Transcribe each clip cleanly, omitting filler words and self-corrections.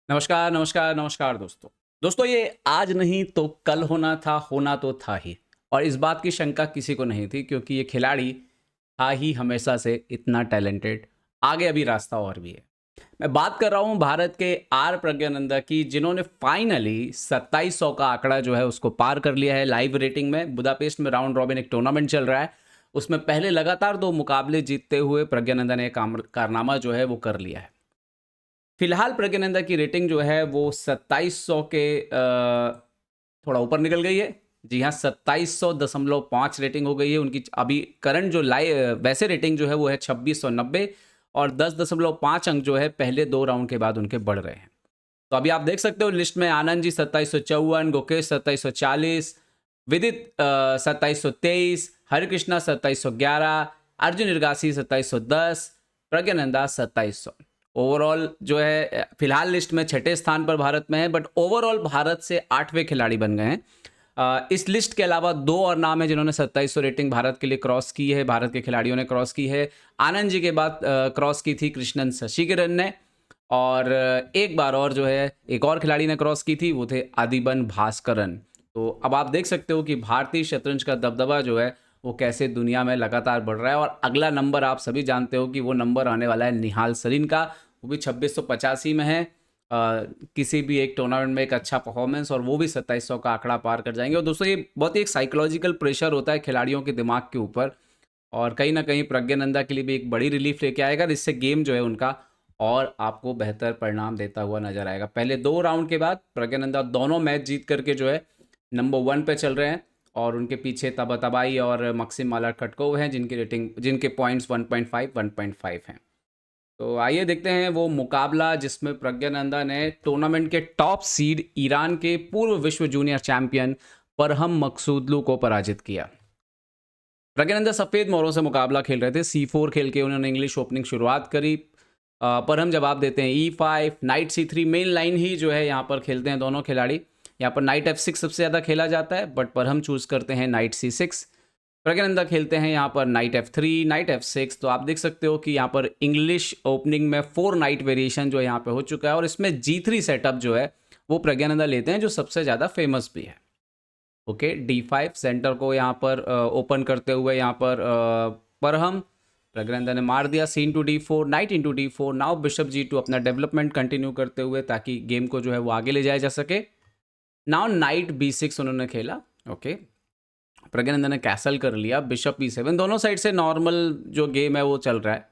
नमस्कार, नमस्कार, नमस्कार दोस्तों। दोस्तों ये आज नहीं तो कल होना तो था ही और इस बात की शंका किसी को नहीं थी क्योंकि ये खिलाड़ी था ही हमेशा से इतना टैलेंटेड, आगे अभी रास्ता और भी है। मैं बात कर रहा हूँ भारत के आर प्रज्ञानंदा की जिन्होंने फाइनली 2700 का आंकड़ा जो है उसको पार कर लिया है लाइव रेटिंग में। बुदापेस्ट में राउंड रॉबिन एक टूर्नामेंट चल रहा है, उसमें पहले लगातार 2 मुकाबले जीतते हुए प्रज्ञानंदा ने कारनामा जो है वो कर लिया है। फिलहाल प्रज्ञानंदा की रेटिंग जो है वो 2700 के थोड़ा ऊपर निकल गई है। जी हाँ, 2700.5 रेटिंग हो गई है उनकी। अभी करंट जो वैसे रेटिंग जो है वो है 2690 और 10.5 अंक जो है पहले 2 राउंड के बाद उनके बढ़ रहे हैं। तो अभी आप देख सकते हो लिस्ट में आनंद जी 2754, गुकेश 2740, विदित 2723, हरिकृष्णा 2711, अर्जुन इरगासी 2710, प्रज्ञानंदा 2700। ओवरऑल जो है फिलहाल लिस्ट में छठे स्थान पर भारत में है, बट ओवरऑल भारत से 8वें खिलाड़ी बन गए हैं। इस लिस्ट के अलावा 2 और नाम है जिन्होंने 2700 रेटिंग भारत के लिए क्रॉस की है, भारत के खिलाड़ियों ने क्रॉस की है। आनंद जी के बाद क्रॉस की थी कृष्णन शशिकिरण ने, और एक बार और जो है एक और खिलाड़ी ने क्रॉस की थी, वो थे आदिबन भास्करन। तो अब आप देख सकते हो कि भारतीय शतरंज का दबदबा जो है वो कैसे दुनिया में लगातार बढ़ रहा है। और अगला नंबर आप सभी जानते हो कि वो नंबर आने वाला है निहाल सरीन का, वो भी 2685 में है। किसी भी एक टूर्नामेंट में एक अच्छा परफॉर्मेंस और वो भी 2700 का आंकड़ा पार कर जाएंगे। और दोस्तों ये बहुत ही एक साइकोलॉजिकल प्रेशर होता है खिलाड़ियों के दिमाग के ऊपर, और कहीं ना कहीं प्रज्ञानंदा के लिए भी एक बड़ी रिलीफ लेके आएगा, जिससे गेम जो है उनका और आपको बेहतर परिणाम देता हुआ नजर आएगा। पहले 2 राउंड के बाद प्रज्ञानंदा दोनों मैच जीत करके जो है नंबर 1 पे चल रहे हैं, और उनके पीछे तबातबाई और मक्सिम मालारकटकोव हैं जिनके पॉइंट्स 1.5 हैं। तो आइए देखते हैं वो मुकाबला जिसमें प्रज्ञानंदा ने टूर्नामेंट के टॉप सीड ईरान के पूर्व विश्व जूनियर चैंपियन परहम मकसूदलू को पराजित किया। प्रज्ञानंदा सफ़ेद मोहरों से मुकाबला खेल रहे थे। C4 खेल के उन्होंने इंग्लिश ओपनिंग शुरुआत करी, पर हम जवाब देते हैं E5, night C3 main line ही जो है यहाँ पर खेलते हैं दोनों खिलाड़ी। यहाँ पर नाइट F6 सबसे ज़्यादा खेला जाता है, बट पर हम चूज़ करते हैं नाइट C6। प्रज्ञानंदा खेलते हैं यहाँ पर नाइट F3, नाइट F6। तो आप देख सकते हो कि यहाँ पर इंग्लिश ओपनिंग में 4 नाइट वेरिएशन जो यहाँ पे हो चुका है, और इसमें G3 सेटअप जो है वो प्रज्ञानंदा लेते हैं, जो सबसे ज़्यादा फेमस भी है। ओके, D5 सेंटर को यहाँ पर ओपन करते हुए यहाँ पर हम प्रज्ञानंदा ने मार दिया। C into D4, night into D4। Now bishop G2 अपना डेवलपमेंट कंटिन्यू करते हुए ताकि गेम को जो है वो आगे ले जाया जा सके। नाउ नाइट B6 उन्होंने खेला। ओके, प्रज्ञानंदा ने कैसल कर लिया। बिशप E7, दोनों साइड से नॉर्मल जो गेम है वो चल रहा है।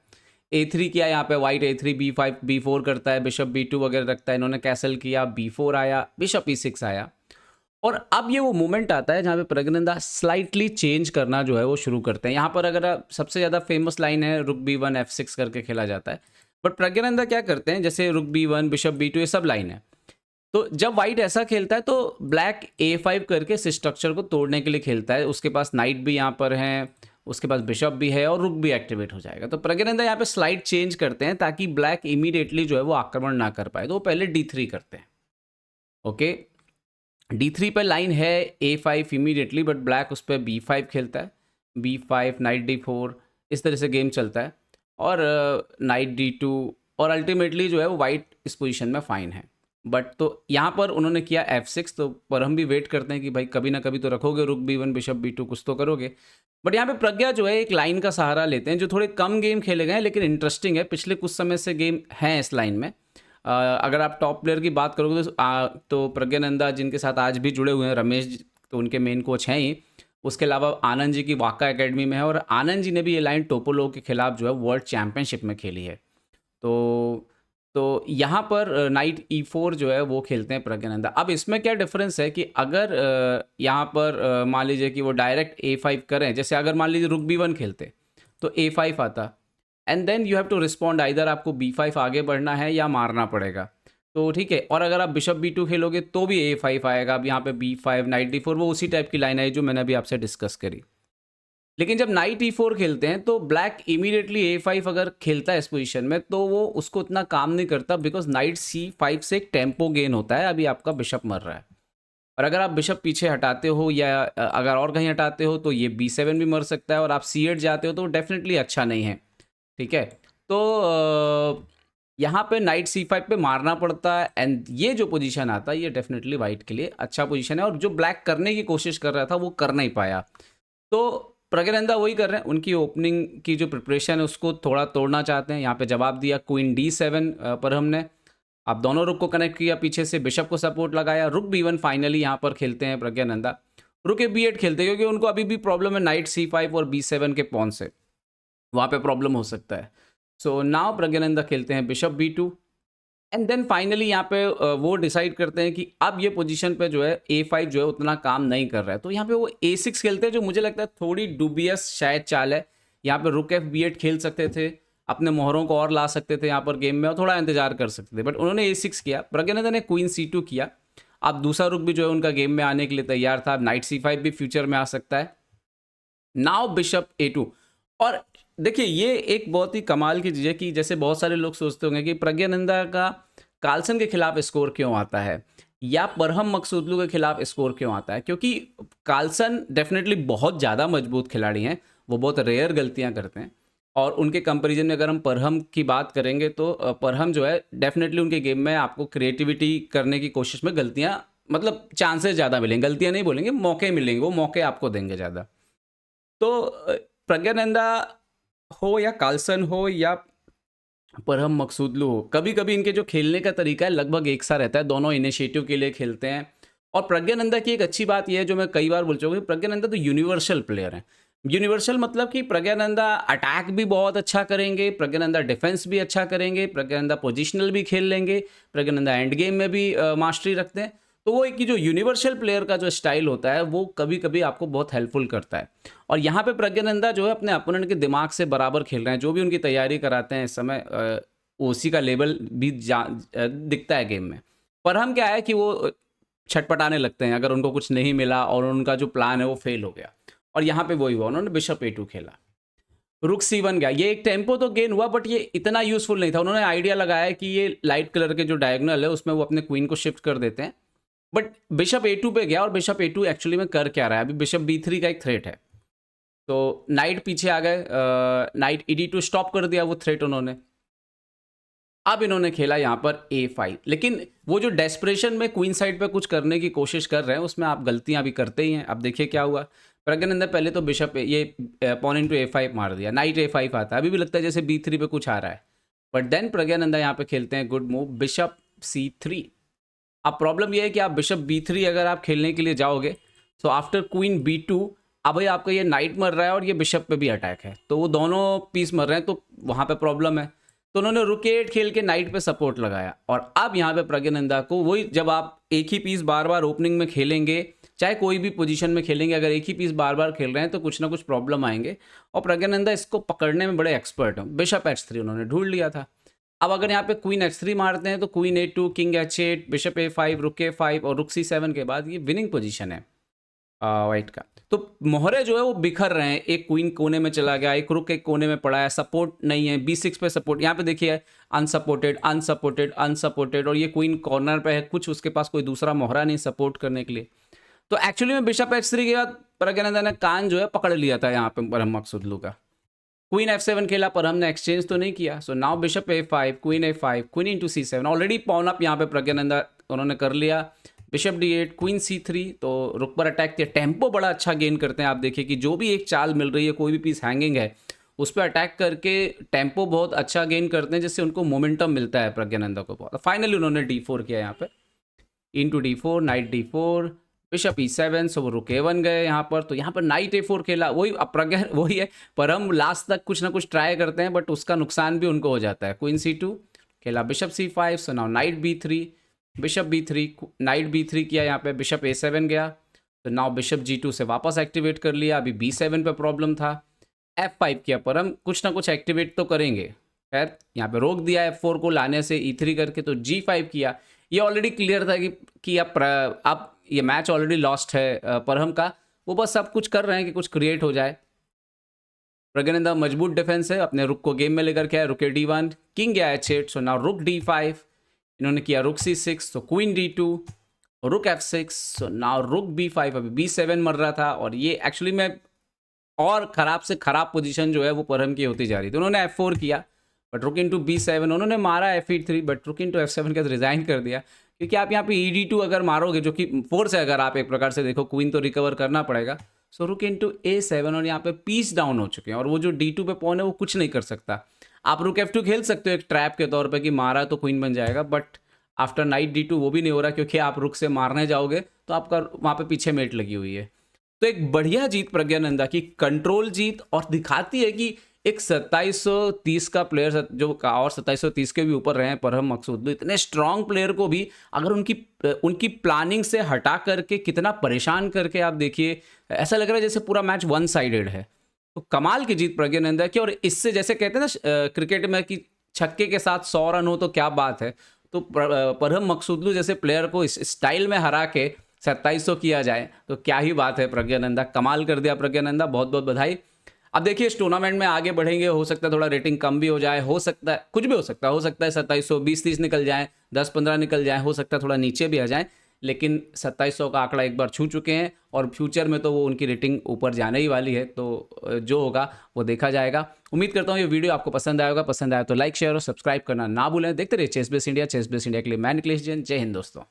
A3 किया यहाँ पे, वाइट A3, B5 B4 करता है, बिशप B2 वगैरह रखता है। इन्होंने कैसल किया, B4 आया, बिशप E6 आया। और अब ये वो मोमेंट आता है जहाँ पे प्रज्ञानंदा स्लाइटली चेंज करना जो है वो शुरू करते हैं। यहाँ पर अगर सबसे ज़्यादा फेमस लाइन है रुक B1 F6 करके खेला जाता है, बट प्रज्ञानंदा क्या करते हैं, जैसे रुक B1 बिशप B2 ये सब लाइन है, तो जब वाइट ऐसा खेलता है तो ब्लैक A5 करके इस स्ट्रक्चर को तोड़ने के लिए खेलता है। उसके पास नाइट भी यहाँ पर है, उसके पास बिशप भी है और रुक भी एक्टिवेट हो जाएगा। तो प्रज्ञानंदा यहाँ पे स्लाइड चेंज करते हैं ताकि ब्लैक इमीडिएटली जो है वो आक्रमण ना कर पाए, तो वो पहले D3 करते हैं। ओके, D3 पे लाइन है A5 इमीडिएटली, बट ब्लैक उस पर B5 खेलता है। B5 नाइट D4, इस तरह से गेम चलता है, और नाइट D2, और अल्टीमेटली जो है वो वाइट इस पोजीशन में फाइन है। बट तो यहाँ पर उन्होंने किया F6, तो पर हम भी वेट करते हैं कि भाई कभी ना कभी तो रखोगे रुक B1 बिशप B2, कुछ तो करोगे। बट यहाँ पे प्रज्ञा जो है एक लाइन का सहारा लेते हैं जो थोड़े कम गेम खेले गए हैं, लेकिन इंटरेस्टिंग है। पिछले कुछ समय से गेम हैं इस लाइन में। अगर आप टॉप प्लेयर की बात करोगे तो प्रज्ञानंदा जिनके साथ आज भी जुड़े हुए हैं, रमेश जी, तो उनके मेन कोच हैं ही। उसके अलावा आनंद जी की वाका एकेडमी में है, और आनंद जी ने भी ये लाइन टोपोलो के खिलाफ जो है वर्ल्ड चैंपियनशिप में खेली है। तो यहाँ पर नाइट E4 जो है वो खेलते हैं प्रज्ञानंदा। अब इसमें क्या डिफरेंस है कि अगर यहाँ पर मान लीजिए कि वो डायरेक्ट A5 करें, जैसे अगर मान लीजिए रुक B1 खेलते तो A5 आता, and then you have to respond, either आपको B5 आगे बढ़ना है या मारना पड़ेगा। तो ठीक है, और अगर आप बिशप B2 खेलोगे तो भी A5 आएगा। अब यहाँ पे B5 नाइट D4 वो उसी टाइप की लाइन है जो मैंने अभी आपसे डिस्कस करी। लेकिन जब नाइट E4 खेलते हैं तो ब्लैक इमीडिएटली A5 अगर खेलता है इस पोजीशन में तो वो उसको उतना काम नहीं करता, बिकॉज नाइट C5 से एक टेम्पो गेन होता है। अभी आपका बिशप मर रहा है, और अगर आप बिशप पीछे हटाते हो या अगर और कहीं हटाते हो तो ये B7 भी मर सकता है, और आप C8 जाते हो तो डेफिनेटली अच्छा नहीं है। ठीक है, तो यहाँ पे नाइट C5 पे मारना पड़ता है एंड ये जो पोजीशन आता है ये डेफिनेटली वाइट के लिए अच्छा पोजीशन है, और जो ब्लैक करने की कोशिश कर रहा था वो कर नहीं पाया। तो प्रज्ञानंदा वही कर रहे हैं, उनकी ओपनिंग की जो प्रिपरेशन है उसको थोड़ा तोड़ना चाहते हैं। यहाँ पे जवाब दिया क्वीन D7 पर हमने अब दोनों रुक को कनेक्ट किया, पीछे से बिशप को सपोर्ट लगाया, रुक B1 फाइनली यहाँ पर खेलते हैं प्रज्ञानंदा। रुक B8 खेलते हैं क्योंकि उनको अभी भी प्रॉब्लम है नाइट C5 और B7 के पॉन से, वहाँ पे प्रॉब्लम हो सकता है। सो नाउ प्रज्ञानंदा खेलते हैं bishop B2 and then finally यहाँ पे वो डिसाइड करते हैं कि अब ये पोजीशन पे जो है A5 जो है उतना काम नहीं कर रहा है, तो यहाँ पे वो A6 खेलते हैं, जो मुझे लगता है थोड़ी डुबियस शायद चाल है। यहाँ पे रुक F B8 खेल सकते थे, अपने मोहरों को और ला सकते थे यहाँ पर गेम में और थोड़ा इंतजार कर सकते थे, बट उन्होंने A6 किया। प्रज्ञानंदा ने क्वीन C2 किया। अब दूसरा रुक भी जो है उनका गेम में आने के लिए तैयार था। नाइट C5 भी फ्यूचर में आ सकता है। Now bishop A2। और देखिए ये एक बहुत ही कमाल की चीज़ है कि जैसे बहुत सारे लोग सोचते होंगे कि प्रज्ञानंदा का कार्लसन के खिलाफ स्कोर क्यों आता है या परहम मकसूदलू के खिलाफ स्कोर क्यों आता है, क्योंकि कार्लसन डेफिनेटली बहुत ज़्यादा मजबूत खिलाड़ी हैं, वो बहुत रेयर गलतियां करते हैं, और उनके कंपैरिजन में अगर हम परहम की बात करेंगे तो परहम जो है डेफिनेटली उनके गेम में आपको क्रिएटिविटी करने की कोशिश में गलतियां, मतलब चांसेस ज़्यादा मिलेंगे, गलतियां नहीं बोलेंगे, मौके मिलेंगे, वो मौके आपको देंगे ज़्यादा। तो प्रज्ञानंदा हो या कार्लसन हो या परहम मकसूदलू हो, कभी कभी इनके जो खेलने का तरीका है लगभग एक सा रहता है, दोनों इनिशिएटिव के लिए खेलते हैं। और प्रज्ञानंदा की एक अच्छी बात यह है जो मैं कई बार बोल चुका हूँ, प्रज्ञानंदा तो यूनिवर्सल प्लेयर हैं। यूनिवर्सल मतलब कि प्रज्ञानंदा अटैक भी बहुत अच्छा करेंगे, प्रज्ञानंदा डिफेंस भी अच्छा करेंगे, प्रज्ञानंदा पोजिशनल भी खेल लेंगे, प्रज्ञानंदा एंड गेम में भी मास्टरी रखते हैं। तो वो एक जो यूनिवर्सल प्लेयर का जो स्टाइल होता है वो कभी कभी आपको बहुत हेल्पफुल करता है। और यहाँ पे प्रज्ञानंदा जो है अपने अपोनेंट के दिमाग से बराबर खेल रहे हैं, जो भी उनकी तैयारी कराते हैं इस समय ओसी का लेवल भी दिखता है गेम में। पर हम क्या है कि वो छटपटाने लगते हैं अगर उनको कुछ नहीं मिला और उनका जो प्लान है वो फेल हो गया, और यहाँ पे वही हुआ, उन्होंने बिशप A2 खेला, रुक C1 गया। ये एक टेम्पो तो गेन हुआ बट ये इतना यूजफुल नहीं था। उन्होंने आइडिया लगाया कि ये लाइट कलर के जो डायगोनल है उसमें वो अपने क्वीन को शिफ्ट कर देते हैं, बट बिशप A2 पे गया, और बिशप A2 एक्चुअली में कर क्या रहा है, अभी बिशप B3 का एक थ्रेट है, तो नाइट पीछे आ गए, नाइट ED2 स्टॉप कर दिया वो थ्रेट उन्होंने। अब इन्होंने खेला यहाँ पर A5, लेकिन वो जो डेस्परेशन में क्वीन साइड पे कुछ करने की कोशिश कर रहे हैं उसमें आप गलतियां भी करते ही हैं। अब देखिए क्या हुआ, प्रज्ञानंदा पहले तो बिशप ये पॉन इनटू A5 मार दिया, नाइट A5 आता है, अभी भी लगता है जैसे B3 पे कुछ आ रहा है, बट देन प्रज्ञानंदा यहाँ पे खेलते हैं गुड मूव बिशप C3। अब प्रॉब्लम ये है कि आप बिशप B3 अगर आप खेलने के लिए जाओगे तो आफ्टर क्वीन B2 अब भाई आपका ये नाइट मर रहा है और ये बिशप पे भी अटैक है, तो वो दोनों पीस मर रहे हैं, तो वहाँ पे प्रॉब्लम है। तो उन्होंने रुक 8 खेल के नाइट पे सपोर्ट लगाया, और अब यहाँ पे प्रज्ञानंदा को वही, जब आप एक ही पीस बार बार ओपनिंग में खेलेंगे चाहे कोई भी पोजीशन में खेलेंगे, अगर एक ही पीस बार बार खेल रहे हैं तो कुछ ना कुछ प्रॉब्लम आएंगे, और प्रज्ञानंदा इसको पकड़ने में बड़े एक्सपर्ट हैं। बिशप H3 उन्होंने ढूंढ लिया था। अब अगर यहाँ पे क्वीन H3 मारते हैं तो queen A2, king H8, bishop A5, रुक A5 और रुक C7 के बाद ये विनिंग पोजीशन है वाइट का। तो मोहरे जो है वो बिखर रहे हैं, एक क्वीन कोने में चला गया, एक रुक एक कोने में पड़ा है, सपोर्ट नहीं है, B6 पे सपोर्ट, यहाँ पे देखिए अनसपोर्टेड अनसपोर्टेड अनसपोर्टेड, और ये क्वीन कॉर्नर पे है, कुछ उसके पास कोई दूसरा मोहरा नहीं सपोर्ट करने के लिए। तो एक्चुअली में बिशप H3 के बाद प्रज्ञानंदा ने कान जो है पकड़ लिया था यहाँ पे परहम मकसूदलू का। क्वीन F7 खेला पर हमने एक्सचेंज तो नहीं किया, so now bishop A5, queen A5, queen into C7, already pawn up यहाँ पे प्रज्ञानंदा उन्होंने कर लिया, बिशप D8, क्वीन C3, तो रुक पर अटैक किया। टेम्पो बड़ा अच्छा गेन करते हैं, आप देखिए कि जो भी एक चाल मिल रही है, कोई भी पीस हैंगिंग है उस पर अटैक करके टेम्पो बहुत अच्छा गेन करते हैं, जिससे उनको मोमेंटम मिलता है प्रज्ञानंदा को बहुत। फाइनली उन्होंने D4 किया यहाँ पे, into D4, night D4, bishop E7, सो वो रुक A1 गए यहाँ पर, तो यहाँ पर नाइट A4 खेला। वही प्रज्ञा वही है, पर हम लास्ट तक कुछ ना कुछ ट्राई करते हैं बट उसका नुकसान भी उनको हो जाता है। क्वीन C2 खेला, bishop C5, so now night B3, bishop B3, night B3 किया यहाँ पे, बिशप A7 गया, तो नाउ बिशप G2 से वापस एक्टिवेट कर लिया, अभी B7 पे प्रॉब्लम था, F5 किया, पर हम कुछ ना कुछ एक्टिवेट तो करेंगे, खैर यहाँ पे रोक दिया F4 को लाने से E3 करके, तो G5 किया। ये ऑलरेडी क्लियर था कि अब ये मैच ऑलरेडी लॉस्ट है परहम का, वो बस सब कुछ कर रहे हैं कि कुछ क्रिएट हो जाए। प्रज्ञानंदा मजबूत डिफेंस है, अपने रुक को गेम में लेकर के आए, रुक D1, किंग गया H8, सो नाउ रुक D5, इन्होंने किया रुक C6, तो क्वीन D2, रुक F6, सो नाउ रुक B5, अभी B7 मर रहा था, और ये एक्चुअली में और ख़राब से ख़राब पोजीशन जो है वो परहम की होती जा रही थी। उन्होंने F4 किया, बट रुक इनटू B7, उन्होंने मारा F3, बट रुक इनटू F7 के बाद रिजाइन कर दिया, क्योंकि आप यहाँ पे ED2 अगर मारोगे, जो कि फोर्स है, अगर आप एक प्रकार से देखो, क्वीन तो रिकवर करना पड़ेगा। सो रुक इनटू A7 और यहाँ पे पीस डाउन हो चुके हैं, और वो जो D2 पे पॉन है वो कुछ नहीं कर सकता। आप रुक F2 खेल सकते हो एक ट्रैप के तौर पे कि मारा तो क्वीन बन जाएगा, बट आफ्टर नाइट D2 वो भी नहीं हो रहा, क्योंकि आप रुक से मारने जाओगे तो आपका वहाँ पे पीछे मेट लगी हुई है। तो एक बढ़िया जीत प्रज्ञानंदा की, कंट्रोल जीत, और दिखाती है कि एक 2730 का प्लेयर जो और 2730 के भी ऊपर रहे हैं परहम मकसूद, इतने स्ट्रांग प्लेयर को भी अगर उनकी प्लानिंग से हटा करके कितना परेशान करके, आप देखिए ऐसा लग रहा है जैसे पूरा मैच वन साइडेड है। तो कमाल की जीत प्रज्ञानंदा की, और इससे जैसे कहते हैं ना क्रिकेट में कि छक्के के साथ 100 रन हो तो क्या बात है, तो परहम मकसूदलू जैसे प्लेयर को इस स्टाइल में हरा के 2700 किया जाए तो क्या ही बात है। प्रज्ञानंदा कमाल कर दिया, प्रज्ञानंदा बहुत बहुत बधाई। अब देखिए इस टूर्नामेंट में आगे बढ़ेंगे, हो सकता है थोड़ा रेटिंग कम भी हो जाए, हो सकता है कुछ भी हो सकता है 2700 20-30 निकल जाए, 10-15 निकल जाए, हो सकता है थोड़ा नीचे भी आ जाए, लेकिन 2700 का आंकड़ा एक बार छू चुके हैं, और फ्यूचर में तो वो उनकी रेटिंग ऊपर जाने ही वाली है, तो जो होगा वो देखा जाएगा। उम्मीद करता हूँ ये वीडियो आपको पसंद आएगा, पसंद आया तो लाइक शेयर और सब्सक्राइब करना ना भूलें। देखते रहिए चेस बेस इंडिया के लिए मैं निखिलेश जैन। जय हिंद दोस्तों।